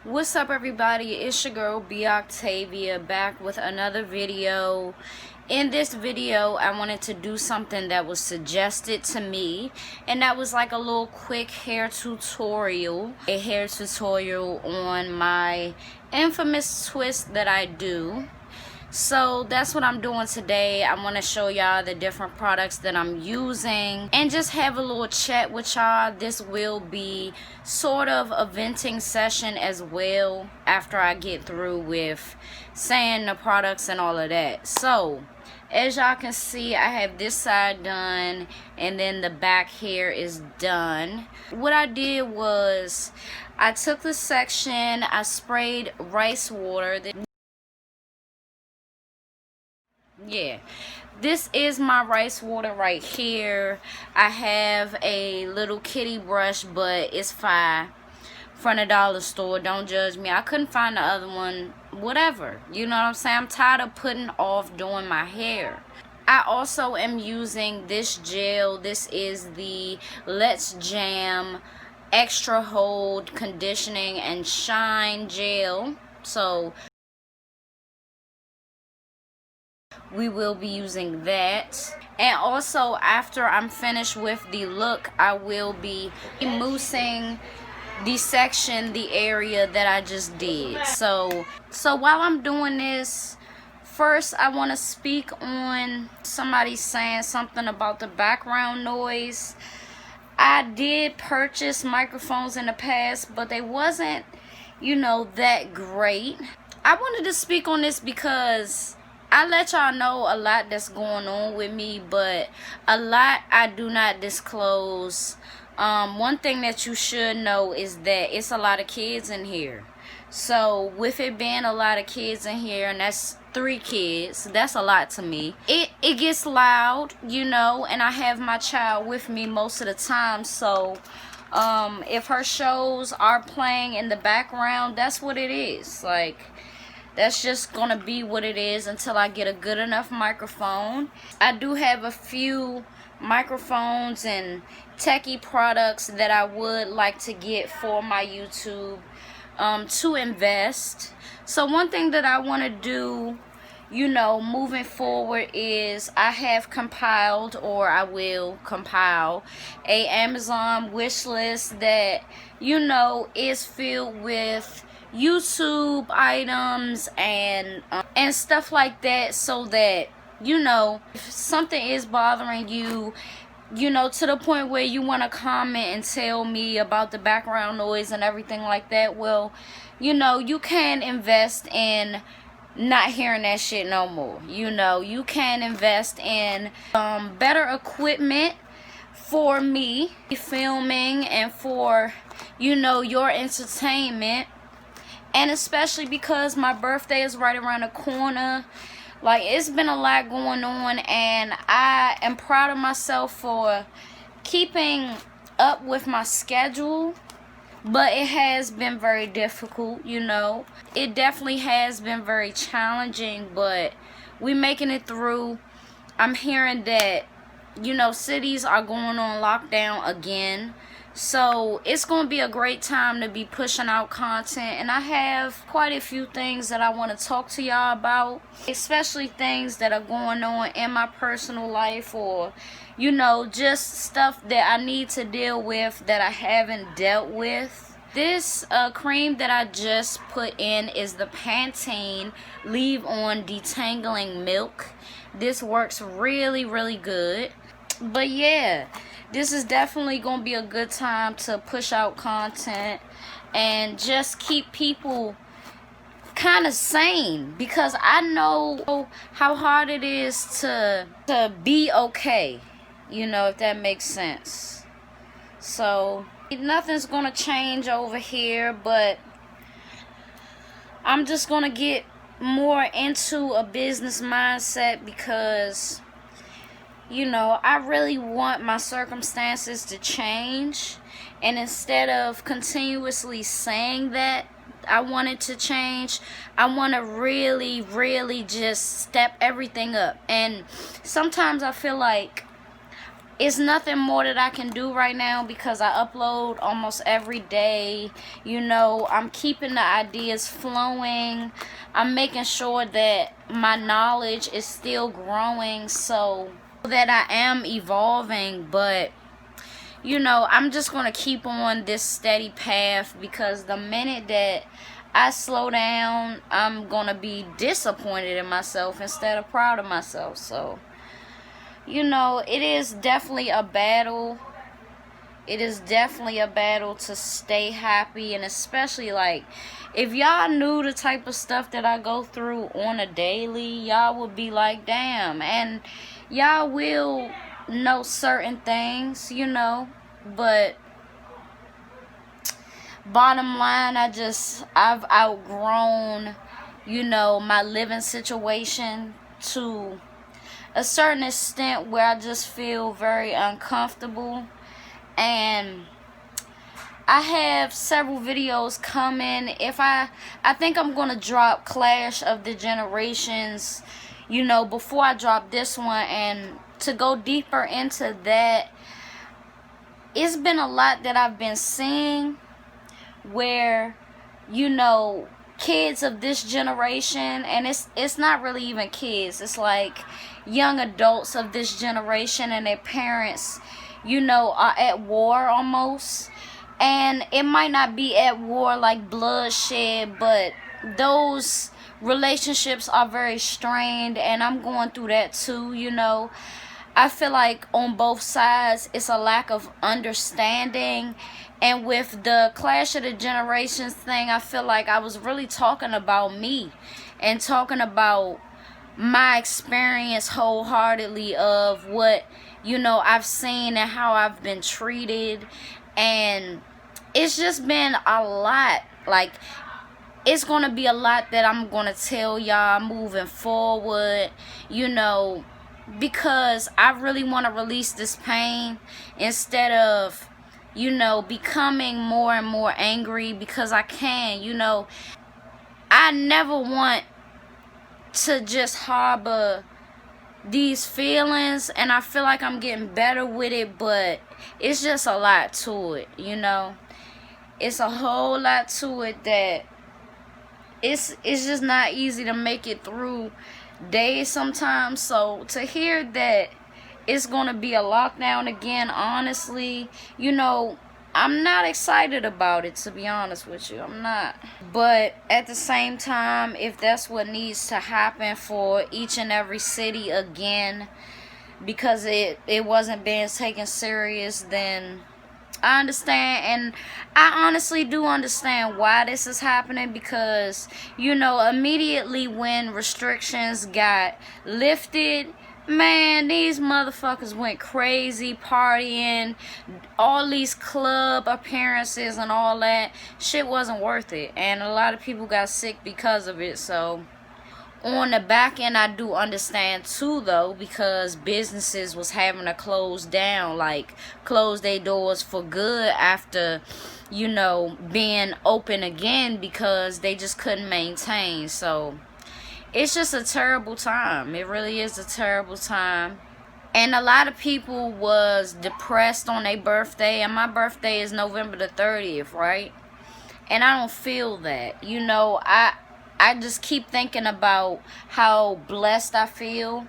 What's up, everybody? It's your girl B Octavia back with another video. In this video, I wanted to do something that was suggested to me, and that was like a little quick hair tutorial. A hair tutorial on my infamous twist that I do. So that's what I'm doing today. I want to show y'all the different products that I'm using and just have a little chat with y'all. This will be sort of a venting session as well after I get through with saying the products and all of that. So as y'all can see, I have this side done and then the back hair is done. What I did was I took the section, I sprayed rice water. Yeah, this is my rice water right here. I have a little kitty brush, but it's $5 from the dollar store. Don't judge me. I couldn't find the other one. Whatever, you know what I'm saying? I'm tired of putting off doing my hair. I also am using this gel. This is the Let's Jam Extra Hold Conditioning and Shine Gel. So we will be using that. And also, after I'm finished with the look, I will be moussing the area that I just did. So while I'm doing this, first I want to speak on somebody saying something about the background noise. I did purchase microphones in the past, but they wasn't, that great. I wanted to speak on this because I let y'all know a lot that's going on with me, but a lot I do not disclose. One thing that you should know is that it's a lot of kids in here. So with it being a lot of kids in here, and that's 3 kids, that's a lot to me. It gets loud, and I have my child with me most of the time. So if her shows are playing in the background, that's what it is. Like, that's just gonna be what it is until I get a good enough microphone. I do have a few microphones and techie products that I would like to get for my YouTube to invest. So one thing that I want to do, moving forward is I have compiled, or I will compile, a Amazon wish list that, is filled with YouTube items and stuff like that, so that if something is bothering you, to the point where you want to comment and tell me about the background noise and everything like that, well, you can invest in not hearing that shit no more. You can invest in better equipment for me filming and for your entertainment. And especially because my birthday is right around the corner. Like, it's been a lot going on, and I am proud of myself for keeping up with my schedule. But it has been very difficult, It definitely has been very challenging, but we making it through. I'm hearing that, cities are going on lockdown again. So it's going to be a great time to be pushing out content, and I have quite a few things that I want to talk to y'all about, especially things that are going on in my personal life, or just stuff that I need to deal with that I haven't dealt with. This cream that I just put in is the Pantene Leave On Detangling Milk. This works really, really good. But yeah, this is definitely going to be a good time to push out content and just keep people kind of sane, because I know how hard it is to be okay, if that makes sense. So nothing's going to change over here, but I'm just going to get more into a business mindset, because I really want my circumstances to change. And instead of continuously saying that I want it to change, I want to really, really just step everything up. And sometimes I feel like it's nothing more that I can do right now because I upload almost every day. You know, I'm keeping the ideas flowing. I'm making sure that my knowledge is still growing so that I am evolving. But, you know, I'm just going to keep on this steady path because the minute that I slow down, I'm going to be disappointed in myself instead of proud of myself. So, you know, it is definitely a battle. It is definitely a battle to stay happy, and especially like if y'all knew the type of stuff that I go through on a daily, y'all would be like, damn. And y'all will know certain things, you know, but bottom line, I've outgrown, you know, my living situation to a certain extent where I just feel very uncomfortable. And I have several videos coming. I think I'm gonna drop Clash of the Generations, you know, before I drop this one. And to go deeper into that, it's been a lot that I've been seeing where, you know, kids of this generation, and it's not really even kids, it's like young adults of this generation and their parents, you know, are at war almost. And it might not be at war like bloodshed, but those relationships are very strained, and I'm going through that too, you know. I feel like on both sides it's a lack of understanding. And with the Clash of the Generations thing, I feel like I was really talking about me and talking about my experience wholeheartedly of what, you know, I've seen and how I've been treated. And it's just been a lot. Like, it's going to be a lot that I'm going to tell y'all moving forward, you know, because I really want to release this pain instead of, you know, becoming more and more angry because I can, you know. I never want to just harbor these feelings, and I feel like I'm getting better with it, but it's just a lot to it, you know. It's a whole lot to it that it's just not easy to make it through days sometimes. So to hear that it's gonna be a lockdown again, honestly, you know, I'm not excited about it, to be honest with you. I'm not. But at the same time, if that's what needs to happen for each and every city again, because it wasn't being taken serious, then I understand. And I honestly do understand why this is happening, because, you know, immediately when restrictions got lifted, man, these motherfuckers went crazy partying, all these club appearances and all that. Shit wasn't worth it, and a lot of people got sick because of it. So on the back end, I do understand too, though, because businesses was having to close down, like close their doors for good after, you know, being open again, because they just couldn't maintain. So it's just a terrible time. It really is a terrible time. And a lot of people was depressed on their birthday, and my birthday is November the 30th, right? And I don't feel that. You know, I just keep thinking about how blessed I feel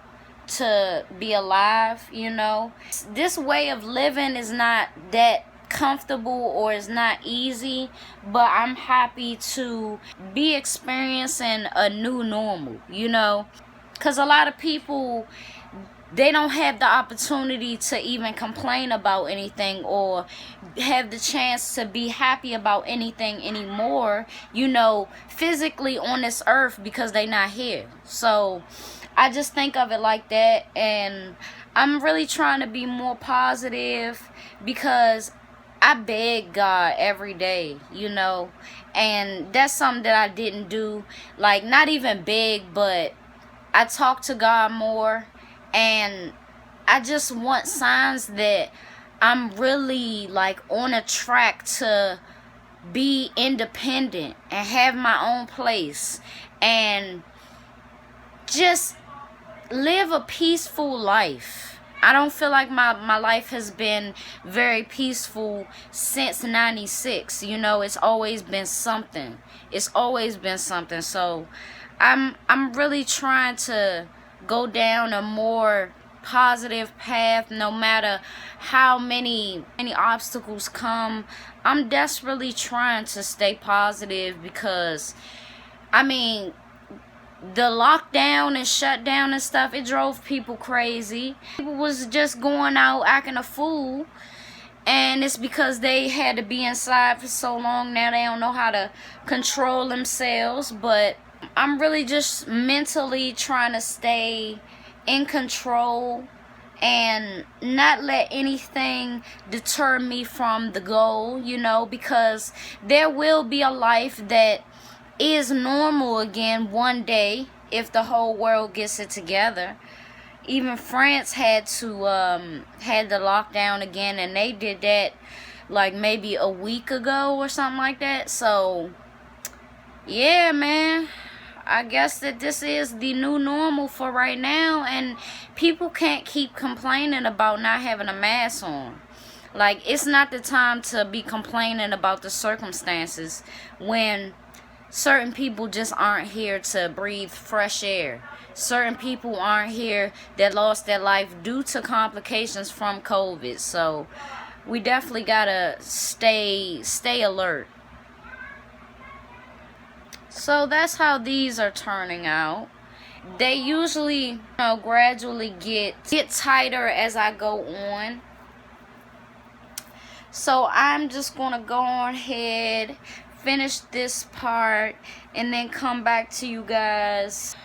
to be alive, you know. This way of living is not that comfortable or is not easy, but I'm happy to be experiencing a new normal, you know. Because a lot of people, they don't have the opportunity to even complain about anything or have the chance to be happy about anything anymore, you know, physically on this earth, because they not here. So I just think of it like that, and I'm really trying to be more positive, because I beg God every day, you know, and that's something that I didn't do. Like, not even beg, but I talk to God more. And I just want signs that I'm really like on a track to be independent and have my own place and just live a peaceful life. I don't feel like my life has been very peaceful since 96. You know, it's always been something. It's always been something. So I'm really trying to go down a more positive path, no matter how many obstacles come. I'm desperately trying to stay positive, because I mean, the lockdown and shutdown and stuff, it drove people crazy. People was just going out acting a fool, and it's because they had to be inside for so long. Now they don't know how to control themselves. But I'm really just mentally trying to stay in control and not let anything deter me from the goal, you know, because there will be a life that is normal again one day if the whole world gets it together. Even France had the lockdown again, and they did that like maybe a week ago or something like that. So yeah, man, I guess that this is the new normal for right now, and people can't keep complaining about not having a mask on. Like, it's not the time to be complaining about the circumstances when certain people just aren't here to breathe fresh air. Certain people aren't here that lost their life due to complications from COVID. So we definitely gotta stay alert. So that's how these are turning out. They usually, you know, gradually get tighter as I go on. So I'm just gonna go on ahead, finish this part, and then come back to you guys.